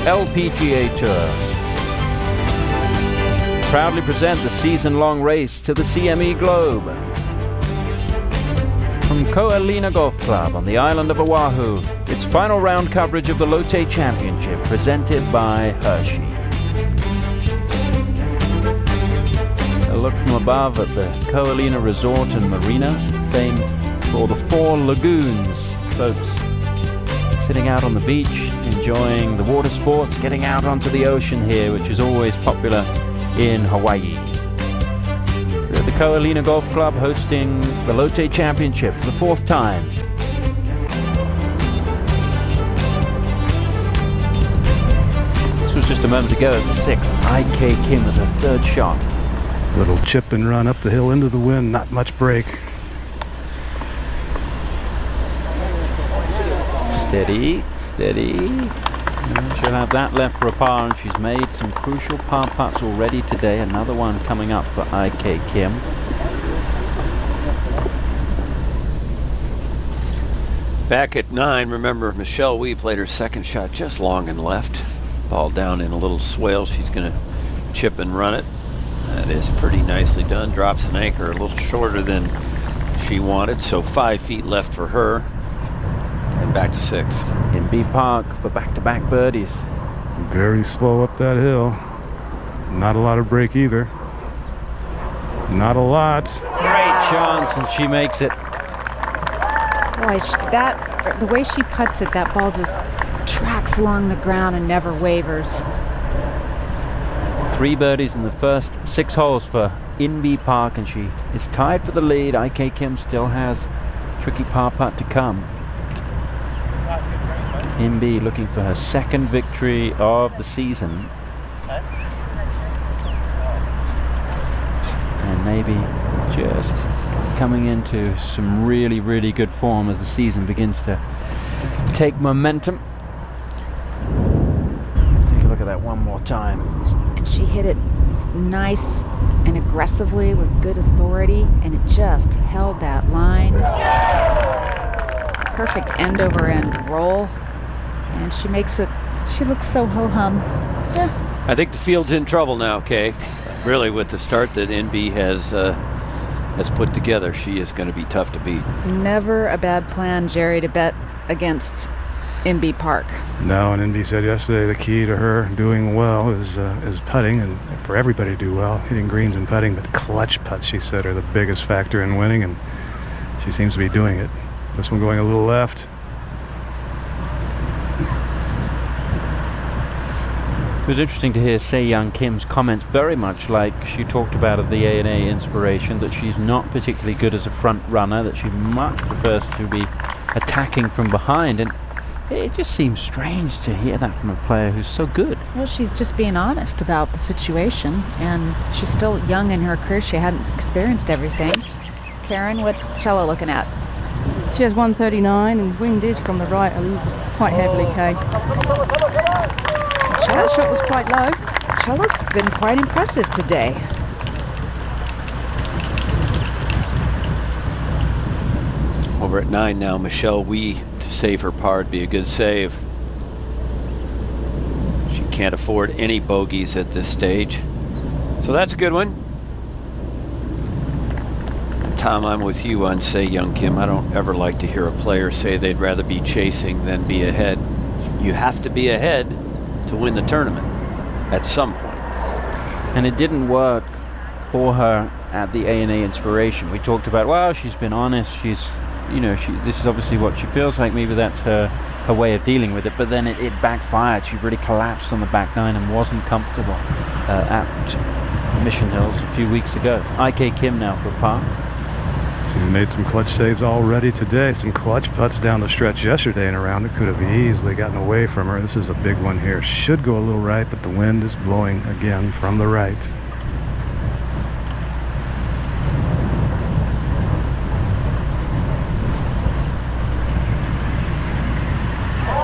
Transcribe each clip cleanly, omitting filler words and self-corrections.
LPGA Tour. Proudly present the season-long race to the CME Globe. From Ko'alina Golf Club on the island of Oahu, it's final round coverage of the LOTTE Championship presented by Hershey. A look from above at the Ko'alina Resort and Marina, famed for the 4 lagoons. Folks sitting out on the beach, enjoying the water sports, getting out onto the ocean here, which is always popular in Hawaii. We're at the Ko'alina Golf Club hosting the LOTTE Championship for the 4th time. This was just a moment ago at the 6th. I.K. Kim with her 3rd shot. Little chip and run up the hill into the wind, not much break. Steady, steady. She'll have that left for a par, and she's made some crucial par putts already today. Another one coming up for I.K. Kim. Back at 9, remember Michelle Wee played her 2nd shot just long and left. Ball down in a little swale. She's going to chip and run it. That is pretty nicely done. Drops an anchor a little shorter than she wanted, so 5 feet left for her. And back to 6. In B Park for back-to-back birdies. Very slow up that hill. Not a lot of break either. Not a lot. Great chance, and she makes it. Boy, the way she putts it, that ball just tracks along the ground and never wavers. 3 birdies in the first 6 holes for Inbee Park, and she is tied for the lead. I.K. Kim still has a tricky par putt to come. Inbee looking for her 2nd victory of the season. And maybe just coming into some really, really good form as the season begins to take momentum. Take a look at that one more time. And she hit it nice and aggressively with good authority, and it just held that line. Perfect end over end roll, and she makes it. She looks so ho-hum. Yeah. I think the field's in trouble now, Kay. Really, with the start that NB has put together, she is going to be tough to beat. Never a bad plan, Jerry, to bet against Inbee Park. No, and Inbee said yesterday the key to her doing well is putting, and for everybody to do well, hitting greens and putting, but clutch putts, she said, are the biggest factor in winning, and she seems to be doing it. This one going a little left. It was interesting to hear Se-Young Kim's comments, very much like she talked about at the A&A Inspiration, that she's not particularly good as a front runner, that she much prefers to be attacking from behind, and it just seems strange to hear that from a player who's so good. Well, she's just being honest about the situation, and she's still young in her career. She hadn't experienced everything. Karen, what's Cello looking at? She has 139, and wind is from the right quite heavily, Kay. That shot was quite low. Cello's been quite impressive today. Over at 9 now, Michelle Wee to save her par would be a good save. She can't afford any bogeys at this stage. So that's a good one. Tom, I'm with you on Se-Young Kim. I don't ever like to hear a player say they'd rather be chasing than be ahead. You have to be ahead to win the tournament at some point. And it didn't work for her at the A&A Inspiration. We talked about, well, she's been honest, she's, this is obviously what she feels like, maybe that's her way of dealing with it, but then it backfired. She really collapsed on the back 9 and wasn't comfortable at Mission Hills a few weeks ago. I.K. Kim now for a par. She's made some clutch saves already today. Some clutch putts down the stretch yesterday in a round that could have easily gotten away from her. This is a big one here. Should go a little right, but the wind is blowing again from the right.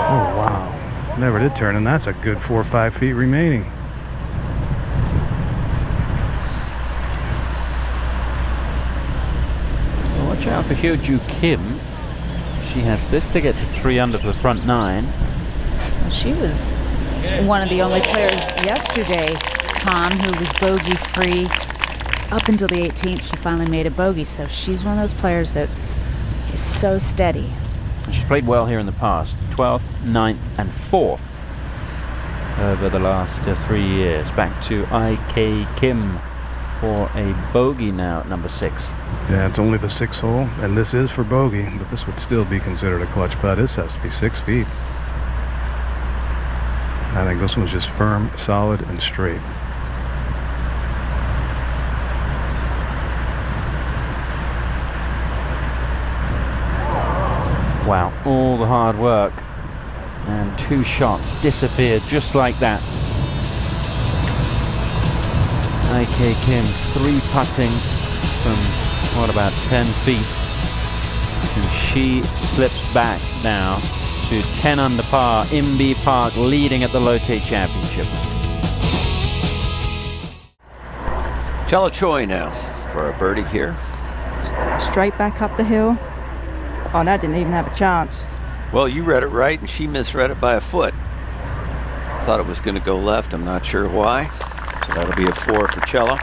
Oh, wow. Never did turn, and that's a good 4 or 5 feet remaining. Watch out for Hyo-Joo Kim. She has this to get to 3 under for the front 9. She was one of the only players yesterday, Tom, who was bogey free up until the 18th. She finally made a bogey, so she's one of those players that is so steady. She's played well here in the past. 12th, 9th, and 4th over the last 3 years. Back to IK Kim for a bogey now at number 6. Yeah, it's only the 6th hole, and this is for bogey, but this would still be considered a clutch putt. This has to be 6 feet. I think this one's just firm, solid, and straight. Wow, all the hard work and 2 shots disappeared just like that. IK Kim 3 putting from what, about 10 feet, and she slips back now to 10 under par. Inbee Park leading at the Lotte Championship. Chella Choi now for a birdie here. Straight back up the hill. Oh, that didn't even have a chance. Well, you read it right, and she misread it by a foot. Thought it was going to go left. I'm not sure why. So that'll be a 4 for Chella.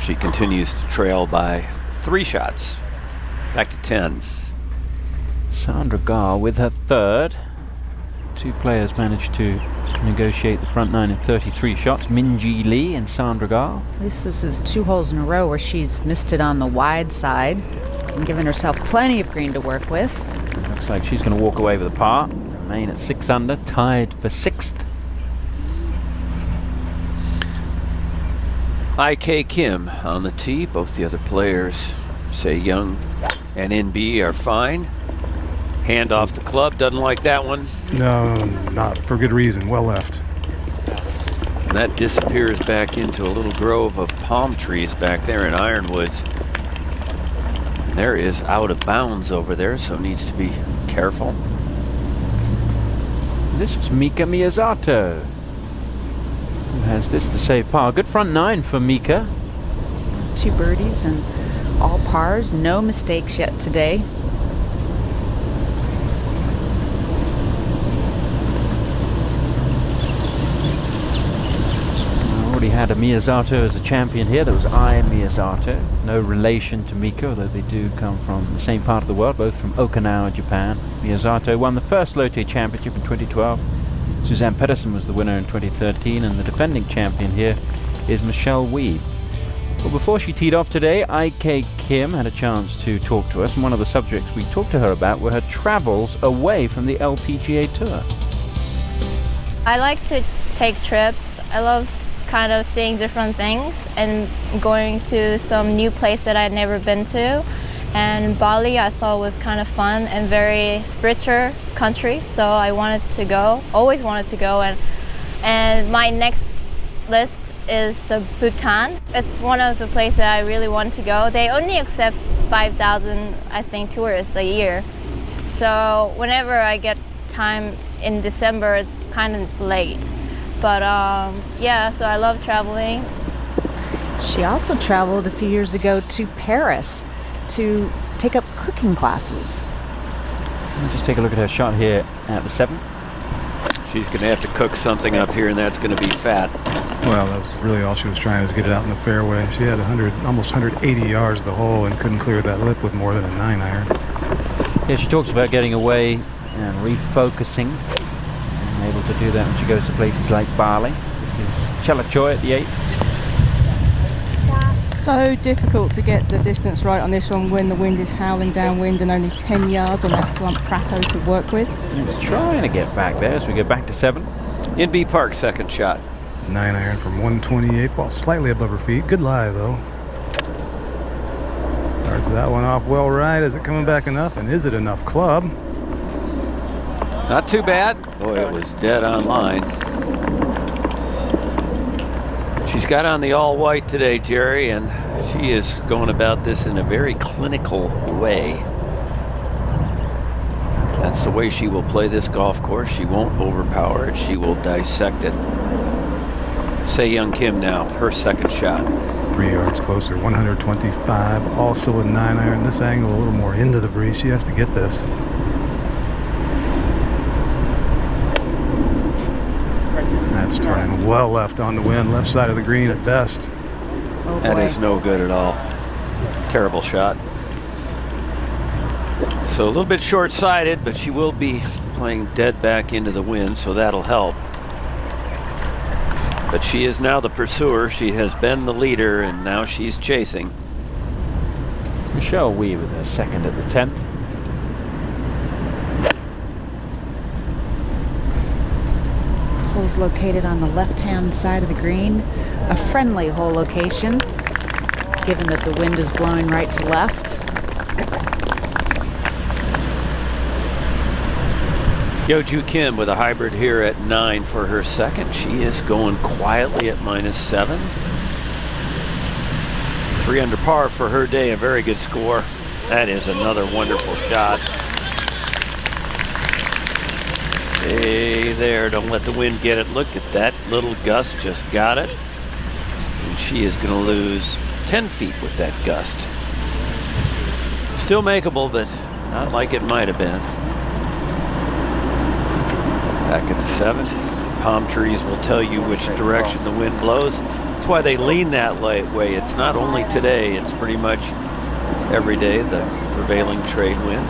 She continues to trail by 3 shots. Back to 10. Sandra Gar with her 3rd. 2 players managed to negotiate the front 9 in 33 shots. Minji Lee and Sandra Gar. At least this is 2 holes in a row where she's missed it on the wide side and given herself plenty of green to work with. Looks like she's going to walk away with a par. Remain at 6 under, tied for 6th. IK Kim on the tee. Both the other players, Say Young and NB, are fine. Hand off the club, doesn't like that one. No, not for good reason. Well left. And that disappears back into a little grove of palm trees back there in Ironwoods. There is out of bounds over there, so needs to be careful. This is Mika Miyazato, who has this to save par. Good front 9 for Mika. 2 birdies and all pars. No mistakes yet today. Already had a Miyazato as a champion here. There was Ai Miyazato, no relation to Mika, although they do come from the same part of the world, both from Okinawa, Japan. Miyazato won the first Lotte Championship in 2012. Suzanne Pedersen was the winner in 2013, and the defending champion here is Michelle Wie. Well, before she teed off today, IK Kim had a chance to talk to us, and one of the subjects we talked to her about were her travels away from the LPGA Tour. I like to take trips. I love kind of seeing different things and going to some new place that I'd never been to. And Bali I thought was kind of fun and very spiritual country, so I wanted to go, always wanted to go. And my next list is the Bhutan. It's one of the places that I really want to go. They only accept 5,000, I think, tourists a year. So whenever I get time in December, it's kind of late. But yeah, so I love traveling. She also traveled a few years ago to Paris to take up cooking classes. Let's just take a look at her shot here at the 7th. She's going to have to cook something up here, and that's going to be fat. Well, that was really all she was trying to get it out in the fairway. She had almost 180 yards the hole and couldn't clear that lip with more than a 9-iron. Yeah, she talks about getting away and refocusing, and able to do that when she goes to places like Bali. This is Chella Choi at the 8th. So difficult to get the distance right on this one when the wind is howling downwind and only 10 yards on that blunt plateau to work with. It's trying to get back there as we go back to 7. Inbee Park, second shot. 9-iron from 128, ball slightly above her feet. Good lie, though. Starts that one off well right. Is it coming back enough? And is it enough club? Not too bad. Boy, it was dead on line. She's got on the all-white today, Jerry, and she is going about this in a very clinical way. That's the way she will play this golf course. She won't overpower it. She will dissect it. Say Young Kim now, her second shot. 3 yards closer, 125. Also a 9-iron. This angle a little more into the breeze. She has to get this. That's turning well left on the wind, left side of the green at best. Oh That boy. is no good at all. Terrible shot. So a little bit short-sighted, but she will be playing dead back into the wind, so that'll help. But she is now the pursuer. She has been the leader, and now she's chasing. Michelle Wee with her second at the 10th. Hole's located on the left-hand side of the green. A friendly hole location, given that the wind is blowing right to left. Yeoju Kim with a hybrid here at 9 for her second. She is going quietly at -7. 3 under par for her day, a very good score. That is another wonderful shot. Stay there, don't let the wind get it. Look at that little gust, just got it. And she is going to lose 10 feet with that gust. Still makeable, but not like it might have been. Back at the 7th, palm trees will tell you which direction the wind blows. That's why they lean that way. It's not only today, it's pretty much every day the prevailing trade wind.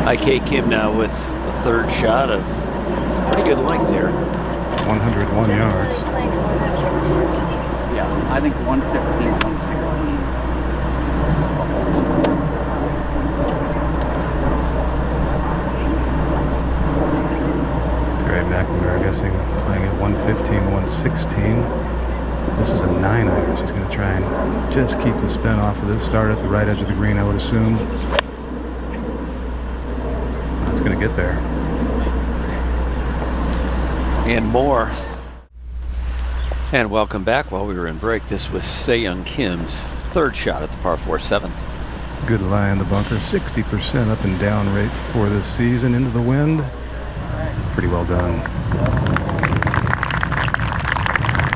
IK Kim now with a third shot of pretty good length here. 101 yards. Yeah, I think 115, 116. Terry McNamara, guessing, playing at 115, 116. This is a 9-iron. She's going to try and just keep the spin off of this. Start at the right edge of the green, I would assume. It's going to get there. And more. And welcome back. While we were in break, this was Se-Young Kim's third shot at the par 4 7th. Good lie in the bunker. 60% up and down rate for this season into the wind. Pretty well done.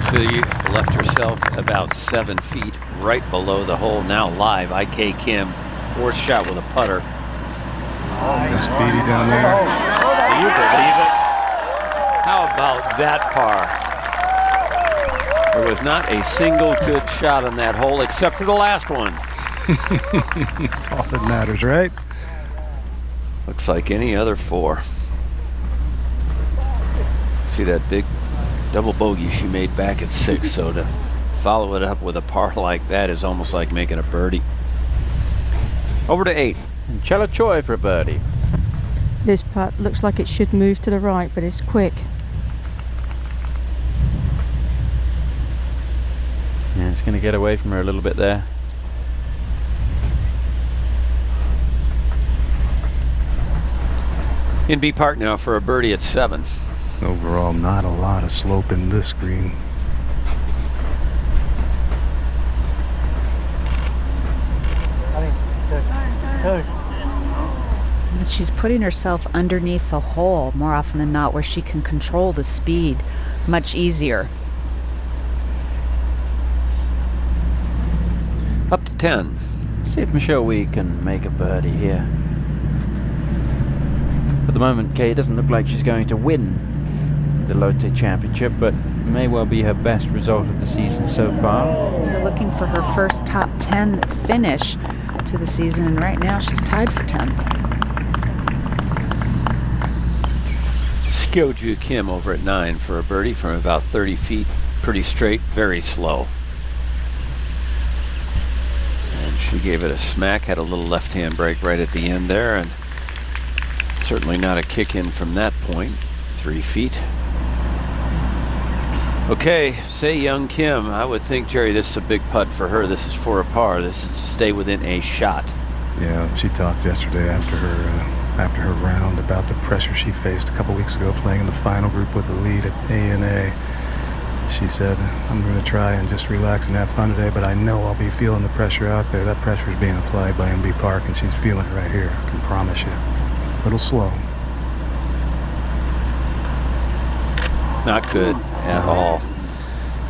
She left herself about 7 feet right below the hole. Now live, IK Kim, fourth shot with a putter. There's Speedy down there. Can you believe it? How about that par? There was not a single good shot on that hole except for the last one. That's all that matters, right? Looks like any other 4. See that big double bogey she made back at 6, so to follow it up with a par like that is almost like making a birdie. Over to 8. And Chella Choi for a birdie. This putt looks like it should move to the right, but it's quick. Yeah, it's going to get away from her a little bit there. In B Park now for a birdie at 7. Overall, not a lot of slope in this green. But she's putting herself underneath the hole more often than not, where she can control the speed much easier. Up to 10. See if Michelle Wee can make a birdie here. At the moment, Kay, it doesn't look like she's going to win the Lotte Championship, but may well be her best result of the season so far. We're looking for her first top 10 finish to the season, and right now she's tied for 10th. Yeoju Kim over at 9 for a birdie from about 30 feet. Pretty straight, very slow. And she gave it a smack, had a little left-hand break right at the end there, and certainly not a kick in from that point. 3 feet. Okay, Se-Young Kim. I would think, Jerry, this is a big putt for her. This is for a par. This is to stay within a shot. Yeah, she talked yesterday after her round about the pressure she faced a couple weeks ago playing in the final group with the lead at A&A. She said, I'm going to try and just relax and have fun today, but I know I'll be feeling the pressure out there. That pressure is being applied by MB Park, and she's feeling it right here. I can promise you. A little slow. Not good at all.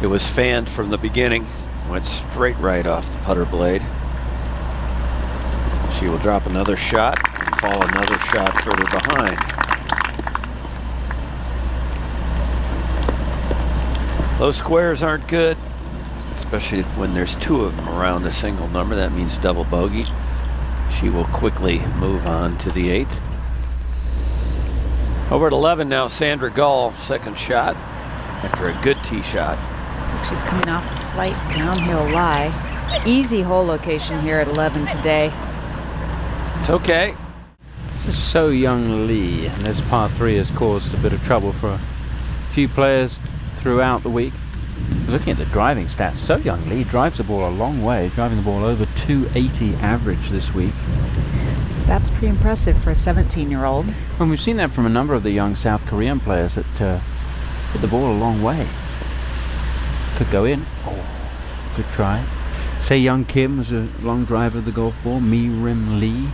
It was fanned from the beginning. Went straight right off the putter blade. She will drop another shot and fall another shot further behind. Those squares aren't good, especially when there's two of them around the single number. That means double bogey. She will quickly move on to the 8th. Over at 11 now, Sandra Gall, second shot after a good tee shot. Looks like she's coming off a slight downhill lie. Easy hole location here at 11 today. It's okay. This is So Young Lee, and this par 3 has caused a bit of trouble for a few players throughout the week. Looking at the driving stats, So Young Lee drives the ball a long way, driving the ball over 280 average this week. That's pretty impressive for a 17-year-old. And we've seen that from a number of the young South Korean players that hit the ball a long way. Could go in. Oh, good try. Se Young Kim was a long driver of the golf ball. Mi Rim Lee.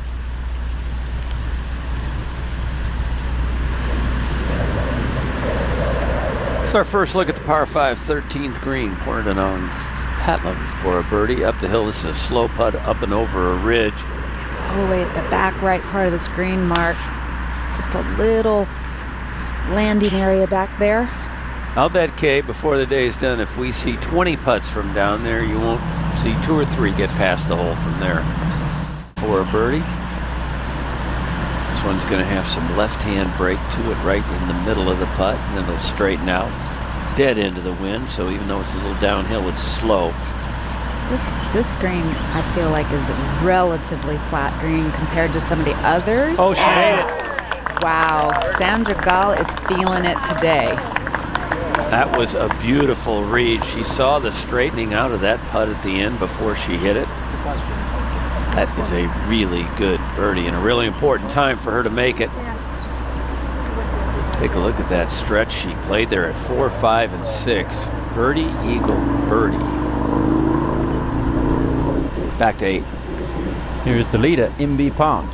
It's our first look at the par 5 13th green. Pointed on Patlam for a birdie up the hill. This is a slow putt up and over a ridge. It's all the way at the back right part of the screen, Mark. Just a little landing area back there. I'll bet, Kay, before the day's done, if we see 20 putts from down there, you won't see 2 or 3 get past the hole from there. For a birdie. This one's going to have some left-hand break to it right in the middle of the putt, and then it'll straighten out. Dead into the wind, so even though it's a little downhill, it's slow. This green, I feel like, is a relatively flat green compared to some of the others. Oh, she made it. Wow, Sandra Gall is feeling it today. That was a beautiful read. She saw the straightening out of that putt at the end before she hit it. That is a really good birdie and a really important time for her to make it. Take a look at that stretch she played there at 4, 5, and 6. Birdie, eagle, birdie. Back to 8. Here is the leader, Imbi Park.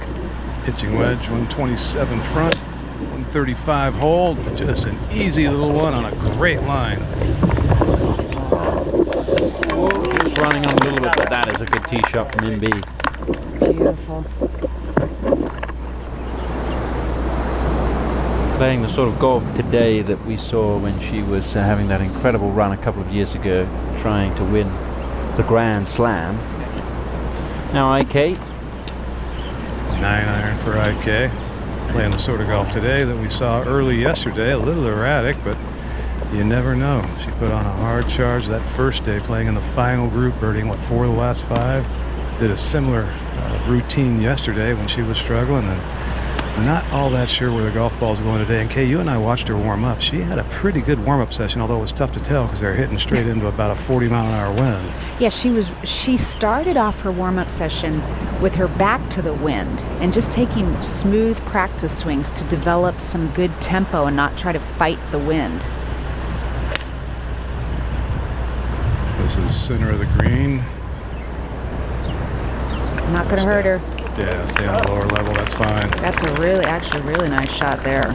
Pitching wedge, 127 front, 135 hold. Just an easy little one on a great line. Whoa, just running on a little bit, but that is a good tee shot from Imbi. Beautiful. Playing the sort of golf today that we saw when she was having that incredible run a couple of years ago, trying to win the Grand Slam. Now IK. 9-iron for IK. Playing the sort of golf today that we saw early yesterday. A little erratic, but you never know. She put on a hard charge that first day, playing in the final group, birdieing, 4 of the last 5. Did a similar routine yesterday when she was struggling, and not all that sure where the golf ball's going today. And Kay, you and I watched her warm up. She had a pretty good warm-up session, although it was tough to tell because they're hitting straight into about a 40-mile-an-hour wind. Yeah, she started off her warm-up session with her back to the wind and just taking smooth practice swings to develop some good tempo and not try to fight the wind. This is center of the green. Not going to hurt her. Yeah, stay on the lower level, that's fine. That's a actually really nice shot there.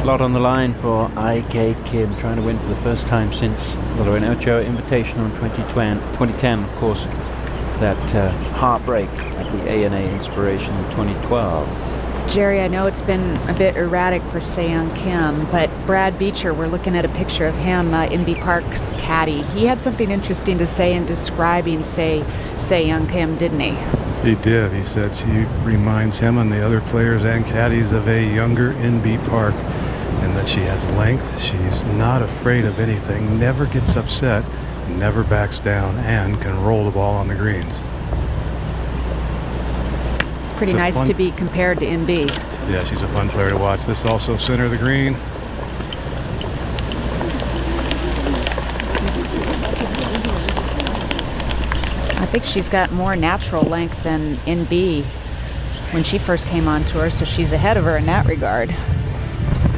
A lot on the line for IK Kim, trying to win for the first time since the Lorena Ochoa Invitational in 2010, of course, that heartbreak at the ANA Inspiration in 2012. Jerry, I know it's been a bit erratic for Se-Young Kim, but Brad Beecher, we're looking at a picture of him, Imbi Park's caddy. He had something interesting to say in describing Se-Young Kim, didn't he? He did. He said she reminds him and the other players and caddies of a younger Imbi Park, and that she has length. She's not afraid of anything, never gets upset, never backs down, and can roll the ball on the greens. Pretty nice to be compared to Imbi. Yeah, she's a fun player to watch. This also center of the green. I think she's got more natural length than Imbi when she first came on tour, so she's ahead of her in that regard.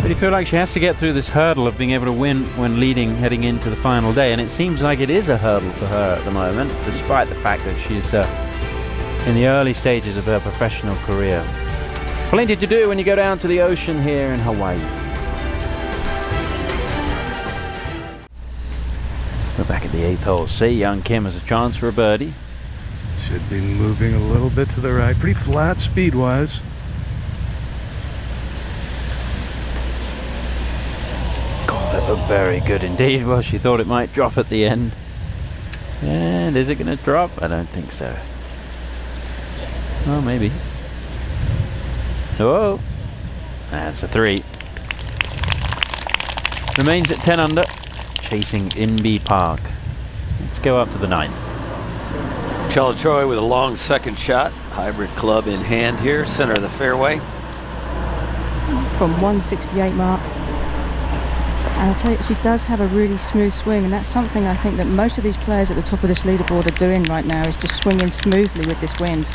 But you feel like she has to get through this hurdle of being able to win when leading heading into the final day, and it seems like it is a hurdle for her at the moment, despite the fact that she's in the early stages of her professional career. Plenty to do when you go down to the ocean here in Hawaii. We're back at the 8th hole. Se-Young Kim has a chance for a birdie. Should be moving a little bit to the right. Pretty flat speed-wise. God, that Very good indeed. Well, she thought it might drop at the end. And is it going to drop? I don't think so. Oh, maybe. Oh, that's a 3. Remains at 10 under, chasing Inbee Park. Let's go up to the 9th. Chalachoy with a long second shot. Hybrid club in hand here, center of the fairway. From 168 mark. And I'll tell you, she does have a really smooth swing, and that's something I think that most of these players at the top of this leaderboard are doing right now, is just swinging smoothly with this wind.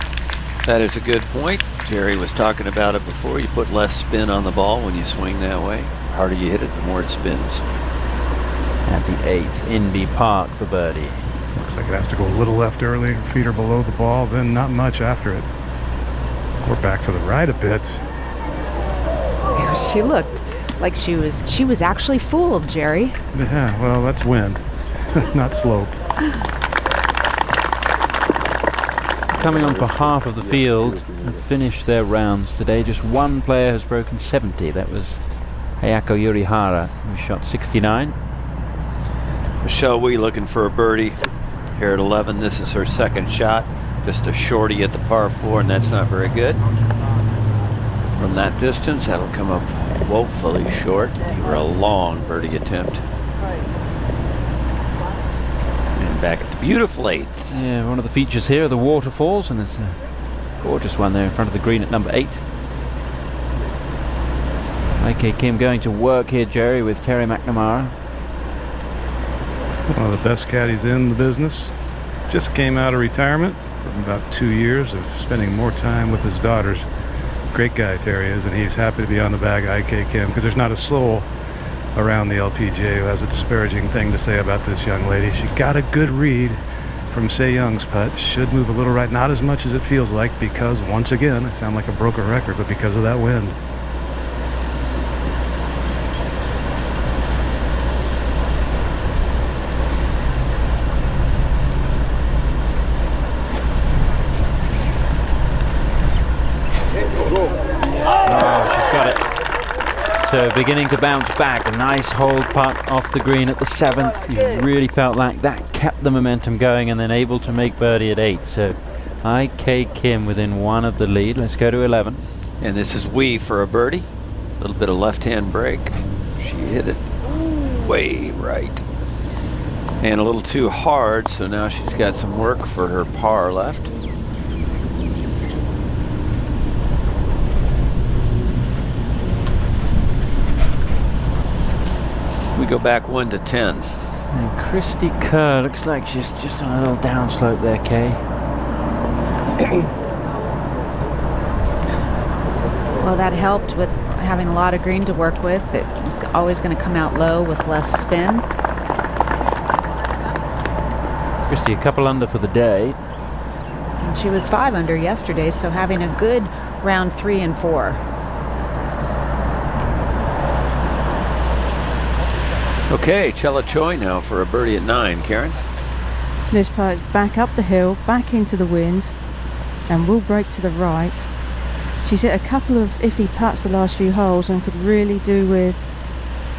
That is a good point. Jerry was talking about it before. You put less spin on the ball when you swing that way. The harder you hit it, the more it spins. At the 8th, Inbee Park for birdie. Looks like it has to go a little left early. Her feet are below the ball, then not much after it. Or back to the right a bit. She looked like she was actually fooled, Jerry. Yeah, well, that's wind, not slope. Coming on for half of the field have finished their rounds today. Just one player has broken 70. That was Hayako Yurihara, who shot 69. Michelle Wee looking for a birdie here at 11. This is her second shot. Just a shorty at the par 4, and that's not very good. From that distance, that'll come up woefully short. Give her a long birdie attempt. And back at the beautiful 8th. Yeah, one of the features here are the waterfalls, and there's a gorgeous one there in front of the green at number 8. Okay, Kim going to work here, Jerry, with Terry McNamara. One of the best caddies in the business. Just came out of retirement from about 2 years of spending more time with his daughters. Great guy Terry is, and he's happy to be on the bag of IK Kim, because there's not a soul around the LPGA who has a disparaging thing to say about this young lady. She got a good read from Se Young's putt. Should move a little right, not as much as it feels like, because once again, I sound like a broken record, but because of that wind. So beginning to bounce back, a nice hold putt off the green at the 7th. You really felt like that kept the momentum going, and then able to make birdie at 8. So IK Kim within 1 of the lead. Let's go to 11. And this is Wee for a birdie. A little bit of left-hand break. She hit it way right. And a little too hard, so now she's got some work for her par left. We go back 1 to 10. And Christy Kerr looks like she's just on a little downslope there, Kay. Well, that helped with having a lot of green to work with. It was always going to come out low with less spin. Christy a couple under for the day. And she was 5 under yesterday, so having a good round 3 and 4. Okay, Chalachoy now for a birdie at 9. Karen? This putt is back up the hill, back into the wind, and will break to the right. She's hit a couple of iffy putts the last few holes and could really do with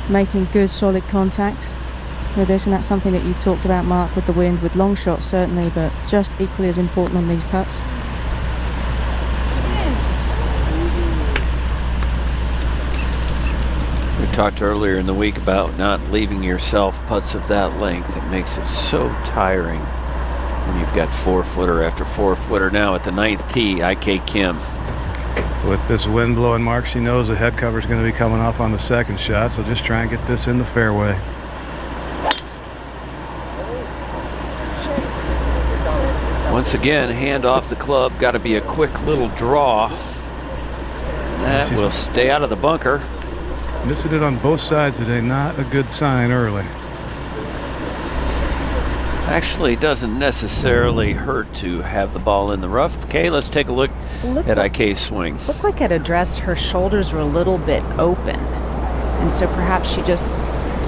making good solid contact with this, and that's something that you've talked about, Mark, with the wind, with long shots certainly, but just equally as important on these putts. We talked earlier in the week about not leaving yourself putts of that length. It makes it so tiring when you've got 4-footer after 4-footer. Now at the 9th tee, IK Kim. With this wind blowing, Mark, she knows the head cover is going to be coming off on the second shot, so just try and get this in the fairway. Once again, hand off the club. Got to be a quick little draw. That will stay out of the bunker. Missing it on both sides today, not a good sign early. Actually, doesn't necessarily hurt to have the ball in the rough. Okay, let's take a look at IK's swing. Looked like at address her shoulders were a little bit open, and so perhaps she just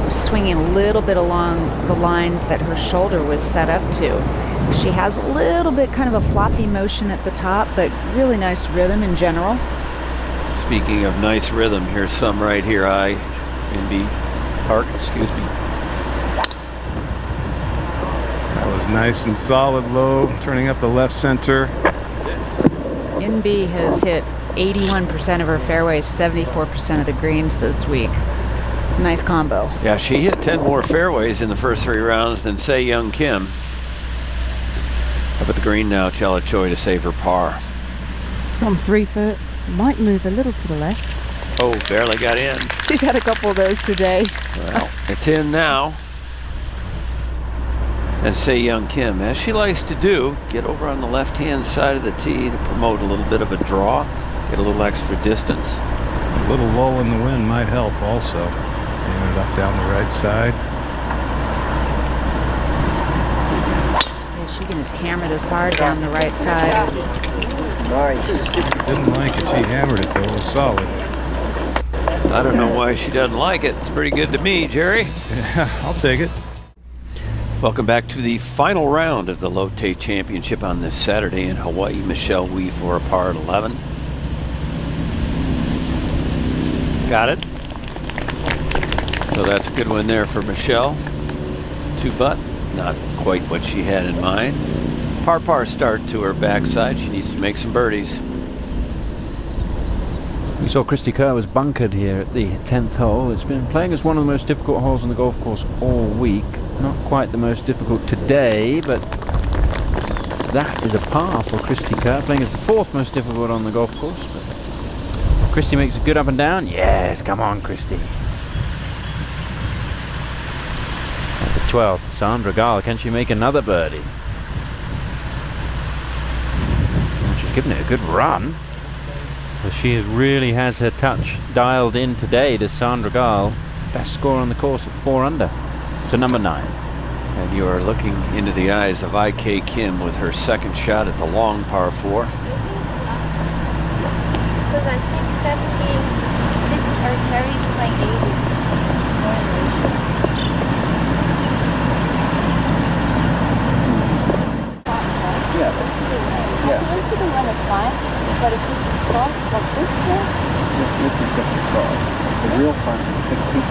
was swinging a little bit along the lines that her shoulder was set up to. She has a little bit kind of a floppy motion at the top, but really nice rhythm in general. Speaking of nice rhythm, here's some right here. Inbee Park, excuse me. That was nice and solid low, turning up the left center. NB has hit 81% of her fairways, 74% of the greens this week. Nice combo. Yeah, she hit 10 more fairways in the first 3 rounds than Sei Young Kim. Up at the green now, Chella Choi to save her par. From 3 foot, might move a little to the left. Oh, barely got in. She's had a couple of those today. Well, it's in now. And Sei Young Kim, as she likes to do, get over on the left-hand side of the tee to promote a little bit of a draw, get a little extra distance. A little lull in the wind might help also. Aim it up down the right side. Yeah, she can just hammer this hard down the right side. Nice. Didn't like it. She hammered it though. It was solid. I don't know why she doesn't like it. It's pretty good to me, Jerry. Yeah, I'll take it. Welcome back to the final round of the Lotte Championship on this Saturday in Hawaii. Michelle Wee for a par at 11. Got it. So that's a good one there for Michelle. 2-putt, not quite what she had in mind. Par start to her backside. She needs to make some birdies. We saw Christy Kerr was bunkered here at the 10th hole. It's been playing as one of the most difficult holes on the golf course all week. Not quite the most difficult today, but that is a par for Christy Kerr, playing as the 4th most difficult on the golf course. But Christy makes a good up and down. Yes, come on, Christy. At the 12th, Sandra Gall, can she make another birdie? Well, she's given it a good run. But she really has her touch dialed in today to Sandra Gall. Best score on the course at 4 under to number 9. And you are looking into the eyes of IK Kim with her second shot at the long par 4. Because I think 76 or carries like 80. Yeah. Yeah. I to the one at 5, but if this is called like this one, This is just a start. The real fun is 66.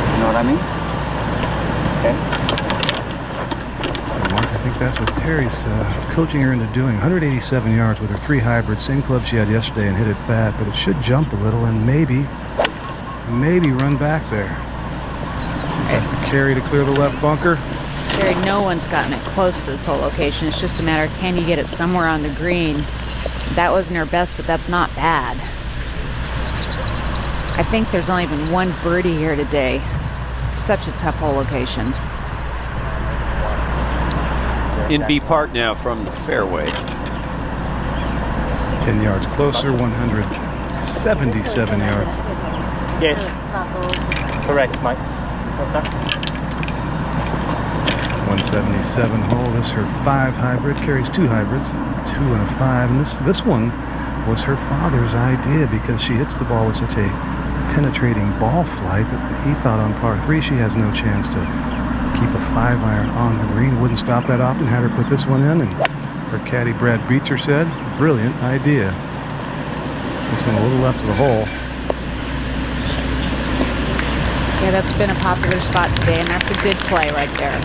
You know what I mean? Okay. Mark, I think that's what Terry's coaching her into doing. 187 yards with her 3 hybrids, same club she had yesterday, and hit it fat, but it should jump a little and maybe run back there. This has to carry to clear the left bunker. Jerry, no one's gotten it close to this whole location. It's just a matter of can you get it somewhere on the green. That wasn't her best, but that's not bad. I think there's only been one birdie here today. Such a tough hole location. In B Park now from the fairway. 10 yards closer, 177 yards. Yes. Correct, Mike. Okay. 177 hole. This is her 5 hybrid. Carries 2 hybrids, 2 and a 5. And this one was her father's idea because she hits the ball with such a penetrating ball flight that he thought on par 3 she has no chance to keep a 5-iron on the green. Wouldn't stop that often. Had her put this one in, and her caddy Brad Beecher said, brilliant idea. This one a little left of the hole. Yeah, that's been a popular spot today, and that's a good play right there.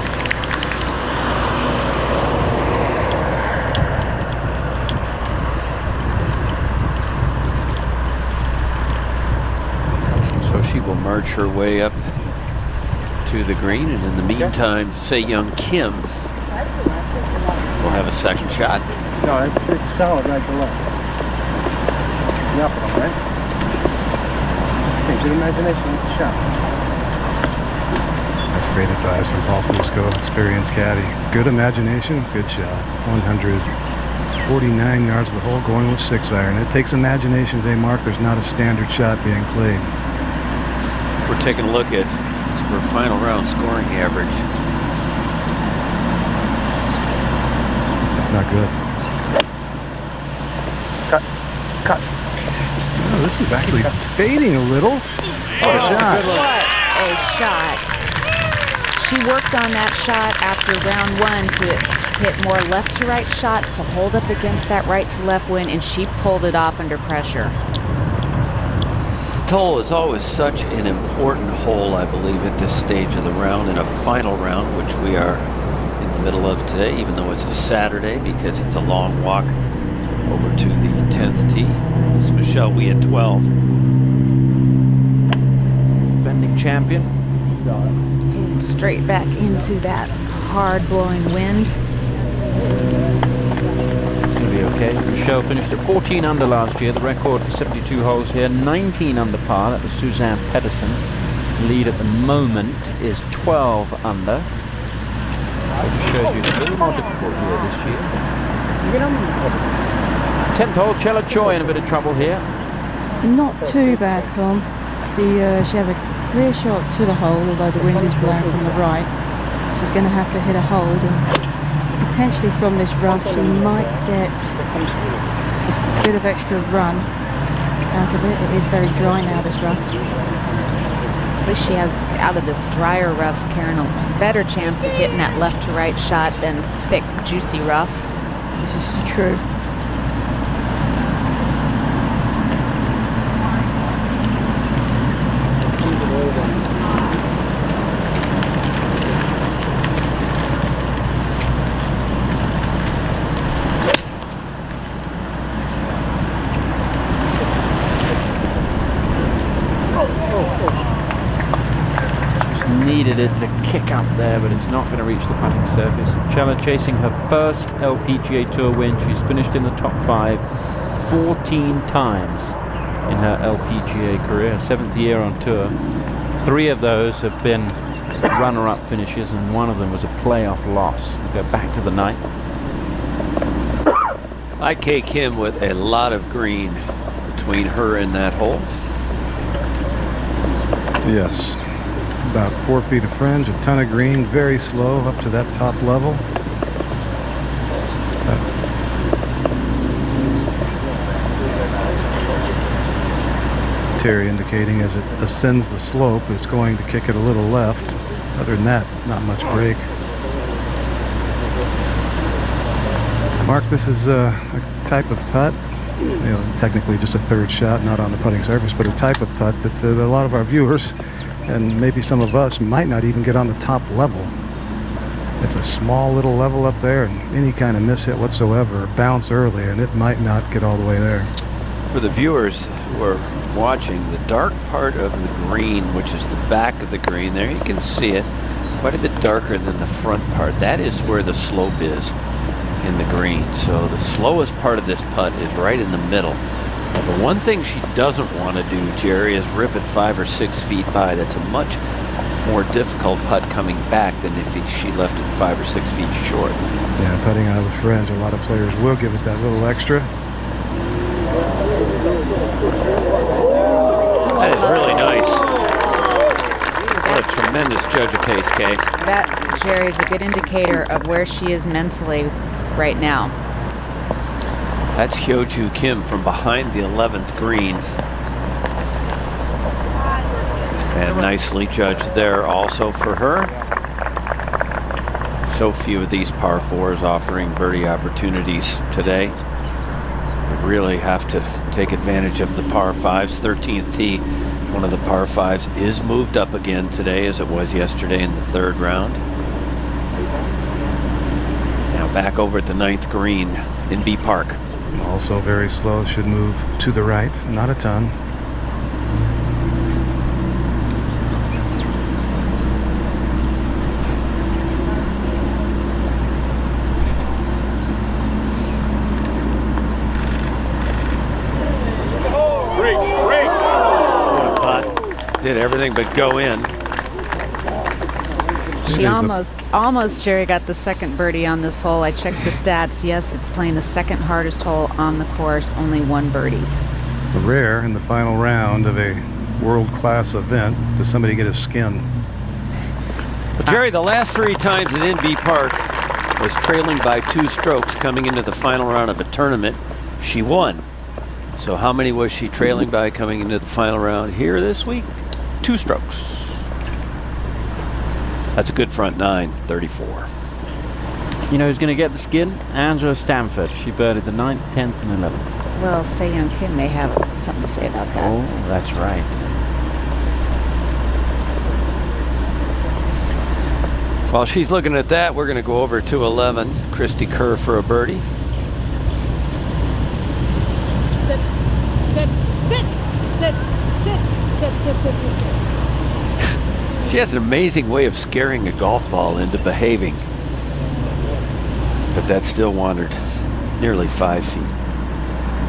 So she will merge her way up to the green, and in the meantime, Sei Young Kim will have a second shot. No, it's solid right to left. The upper one, right? Okay, good imagination with the shot. That's great advice from Paul Fusco, experienced caddy. Good imagination, good shot. 149 yards of the hole, going with 6-iron. It takes imagination today, Mark. There's not a standard shot being played. We're taking a look at her final round scoring average. That's not good. Cut. So this is actually fading a little. What a shot. What a shot. She worked on that shot after round 1 to hit more left to right shots to hold up against that right to left wind, and she pulled it off under pressure. hole is always such an important hole, I believe, at this stage of the round, in a final round, which we are in the middle of today, even though it's a Saturday, because it's a long walk over to the 10th tee. It's Michelle Wee at 12. Defending champion. Heading straight back into that hard blowing wind. It's going to be okay. Michelle finished at 14 under last year. The record for 72 holes here, 19 under par. That was Suzanne Pedersen. Lead at the moment is 12 under. So it shows you it's a little more difficult here this year. 10th hole, Chella Choi in a bit of trouble here. Not too bad, Tom. She has a clear shot to the hole, although the wind is blowing from the right. She's going to have to hit a hold, and potentially from this rough she might get a bit of extra run out of it. It is very dry now, this rough. At least she has, out of this drier rough, Karen, a better chance of hitting that left to right shot than thick, juicy rough. This is true. Needed it to kick up there, but it's not going to reach the putting surface. Chella chasing her first LPGA Tour win. She's finished in the top 5 14 times in her LPGA career, her 7th year on tour. 3 of those have been runner-up finishes, and 1 of them was a playoff loss. We go back to the 9th. IK Kim with a lot of green between her and that hole. Yes. About 4 feet of fringe, a ton of green, very slow up to that top level. Terry indicating as it ascends the slope, it's going to kick it a little left. Other than that, not much break. Mark, this is a type of putt, technically just a third shot, not on the putting surface, but a type of putt that a lot of our viewers and maybe some of us might not even get on the top level. It's a small little level up there, and any kind of miss hit whatsoever, bounce early, and it might not get all the way there. For the viewers who are watching, the dark part of the green, which is the back of the green there, you can see it quite a bit darker than the front part. That is where the slope is in the green. So the slowest part of this putt is right in the middle. The one thing she doesn't want to do, Jerry, is rip it 5 or 6 feet by. That's a much more difficult putt coming back than if she left it 5 or 6 feet short. Yeah, putting out of the fringe, a lot of players will give it that little extra. That is really nice. What a tremendous judge of pace, Kay. That, Jerry, is a good indicator of where she is mentally right now. That's Hyo-Joo Kim from behind the 11th green. And nicely judged there also for her. So few of these par 4s offering birdie opportunities today. We really have to take advantage of the par 5s. 13th tee, one of the par 5s, is moved up again today as it was yesterday in the 3rd round. Now back over at the 9th green in B Park. Also very slow, should move to the right, not a ton. What a putt. Did everything but go in. She almost, Jerry, got the second birdie on this hole. I checked the stats. Yes, it's playing the 2nd hardest hole on the course, only 1 birdie. Rare in the final round of a world-class event does somebody get a skin. But Jerry, the last 3 times at NB Park was trailing by 2 strokes coming into the final round of a tournament. She won. So how many was she trailing by coming into the final round here this week? 2 strokes. That's a good front 9, 34. You know who's going to get the skin? Angela Stanford. She birdied the 9th, 10th, and 11th. Well, Se Young Kim may have something to say about that. Oh, that's right. While she's looking at that, we're going to go over to 11. Christy Kerr for a birdie. Sit, sit, sit, sit, sit, sit, sit, sit, sit. She has an amazing way of scaring a golf ball into behaving. But that still wandered nearly 5 feet.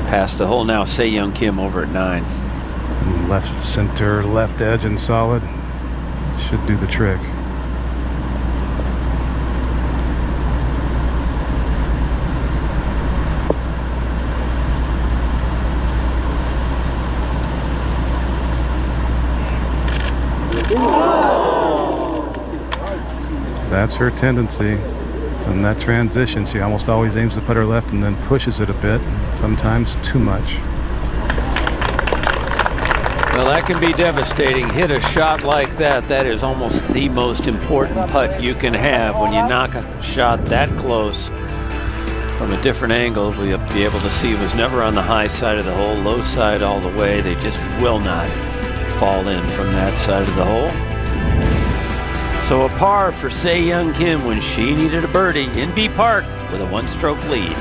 Past the hole now, Se Young Kim over at 9. Left center, left edge and solid. Should do the trick. That's her tendency. In that transition, she almost always aims to put her left and then pushes it a bit, sometimes too much. Well, that can be devastating. Hit a shot like that. That is almost the most important putt you can have. When you knock a shot that close from a different angle, we'll be able to see it was never on the high side of the hole, low side all the way. They just will not fall in from that side of the hole. So a par for Se Young Kim when she needed a birdie in B Park with a 1-stroke lead.